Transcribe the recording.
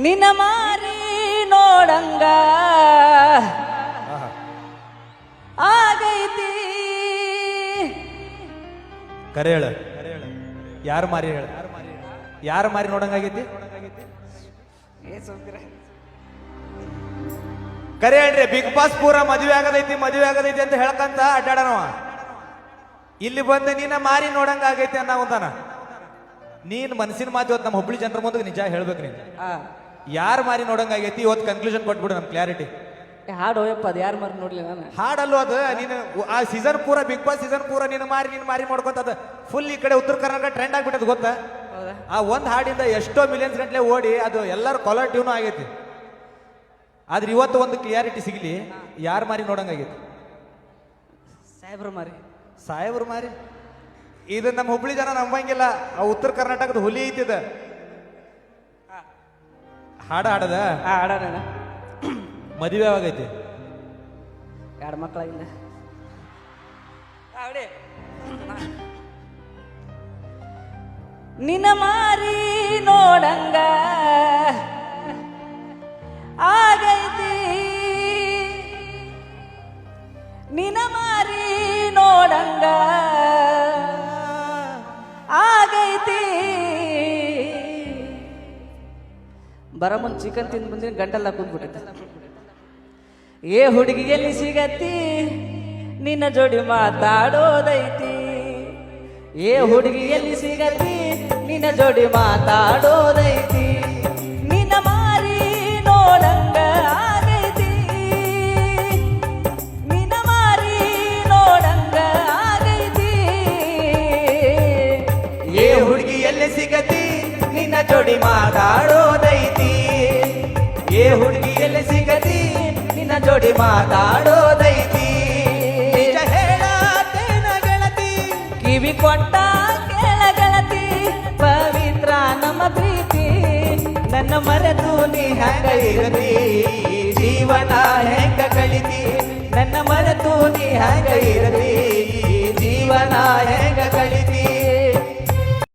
ನಿನ್ನ ಮಾರಿ ನೋಡಂಗ ಆಗೈತಿ. ಕರೆ ಹೇಳ, ಯಾರು ಮಾರಿ ಹೇಳ, ಯಾರು ಮಾರಿ ನೋಡಂಗಾಗೈತಿ? ಕರೆ ಹೇಳ್ರಿ. ಬಿಗ್ ಬಾಸ್ ಪೂರ ಮದುವೆ ಆಗದೈತಿ ಮದುವೆ ಆಗದೈತಿ ಅಂತ ಹೇಳ್ಕಂತ ಅಡ್ಡಾಡನವ. ಇಲ್ಲಿ ಬಂದು ನಿನ್ನ ಮಾರಿ ನೋಡಂಗ ಆಗೈತಿ ಅನ್ನೋಂತಾನ. ನೀನ್ ಮನಸ್ಸಿನ ಮಾತು ಇವತ್ತು ನಮ್ಮ ಹುಬ್ಳಿ ಜನರ ಮುಂದೆ ನಿಜ ಹೇಳ್ಬೇಕು. ನೀನು ಯಾರು ಮಾರಿ ನೋಡಂಗ ಆಗೈತಿ ಇವತ್ತು ಕನ್ಕ್ಲೂಷನ್ ಕೊಟ್ಬಿಡು ನಮ್ ಕ್ಲಾರಿಟಿ. ಹಾಡು ಹೋಯಪ್ಪ, ಅದು ಯಾರು ಮಾರಿ ನೋಡ್ಲಿ ನಾನು. ಹಾಡಲ್ಲೂ ಅದು ನೀನು ಆ ಸೀಸನ್ ಪೂರ ಬಿಗ್ ಬಾಸ್ ಸೀಸನ್ ಪೂರ ನೀನು ಮಾರಿ ಮಾಡ್ಕೊಂತ ಅದ ಫುಲ್ ಈ ಕಡೆ ಉತ್ತರ ಕರ್ನಾಟಕ ಟ್ರೆಂಡ್ ಆಗ್ಬಿಟ್ಟದ ಗೊತ್ತಾ? ಆ ಒಂದ್ ಹಾಡಿಂದ ಎಷ್ಟೋ ಮಿಲಿಯನ್ಸ್ ಗಂಟ್ಲೆ ಓಡಿ ಅದು ಎಲ್ಲರೂ ಕಾಲರ್ ಟ್ಯೂನು ಆಗೈತಿ. ಆದ್ರೆ ಇವತ್ತು ಒಂದು ಕ್ಲಿಯಾರಿಟಿ ಸಿಗ್ಲಿ, ಯಾರು ಮಾರಿ ನೋಡಂಗಾಗೈತಿ? ಸಾಹೇಬ್ರು ಮಾರಿ. ಸಾಹೇಬ್ರು ಮಾರಿ ಇದು ನಮ್ಮ ಹುಬ್ಳಿ ಜನ ನಂಬಂಗಿಲ್ಲ. ಆ ಉತ್ತರ ಕರ್ನಾಟಕದ ಹುಲಿ ಐತಿದ ಹಾಡ ಹಾಡದ ಹಾಡೋಣ. ಮದುವೆ ಯಾವಾಗೈತಿ? ಎರಡು ಮಕ್ಕಳಾಗಿಲ್ಲ. ನಿನ್ನ ಮಾರಿ ನೋಡಂಗ ಆಗೈತಿ. ನಿನ್ನ ಮಾರಿ ನೋಡಂಗ ಆಗೈತಿ. ಬರಮನ್ ಚಿಕನ್ ತಿಂದು ಬಂದಿನ ಗಂಟೆಲ್ಲ ಕುಂದ್ಬಿಟ್ಟೈತೆ. ಏ ಹುಡುಗಿ ಎಲ್ಲಿ ಸಿಗತ್ತಿ, ನಿನ್ನ ಜೋಡಿ ಮಾತಾಡೋದೈತಿ. ಏ ಹುಡುಗಿ ಎಲ್ಲಿ ಸಿಗತ್ತಿ, ನಿನ್ನ ಜೋಡಿ ಮಾತಾಡೋದೈತಿ. ನಿನ್ನ ಮಾರಿ ನೋಡಂಗ ಆಗೈತಿ. ನಿನ್ನ ಮಾರಿ ನೋಡಂಗ ಆಗೈತಿ. ಏ ಹುಡುಗಿ ಎಲ್ಲಿ ಸಿಗತಿ, ನಿನ್ನ ಜೋಡಿ ಮಾತಾಡೋದೈತಿ. ಏ ಹುಡುಗಿ ಎಲ್ಲಿ ಸಿಗತಿ, ನಿನ್ನ ಜೋಡಿ ಮಾತಾಡೋದೈತಿ. ಹೇಳತೇನ ಗೆಳತಿ, ಕಿವಿ ಕೊಟ್ಟ ಕೇಳ ಗೆಳತಿ, ಪವಿತ್ರ ನಮ್ಮ ಪ್ರೀತಿ. ನನ್ನ ಮರೆತು ನೀ ಹೆಂಗ ಇರತಿ, ಜೀವನ ಹೆಂಗ ಕಳಿತಿ. ನನ್ನ ಮರೆತು ನೀ ಹೆಂಗ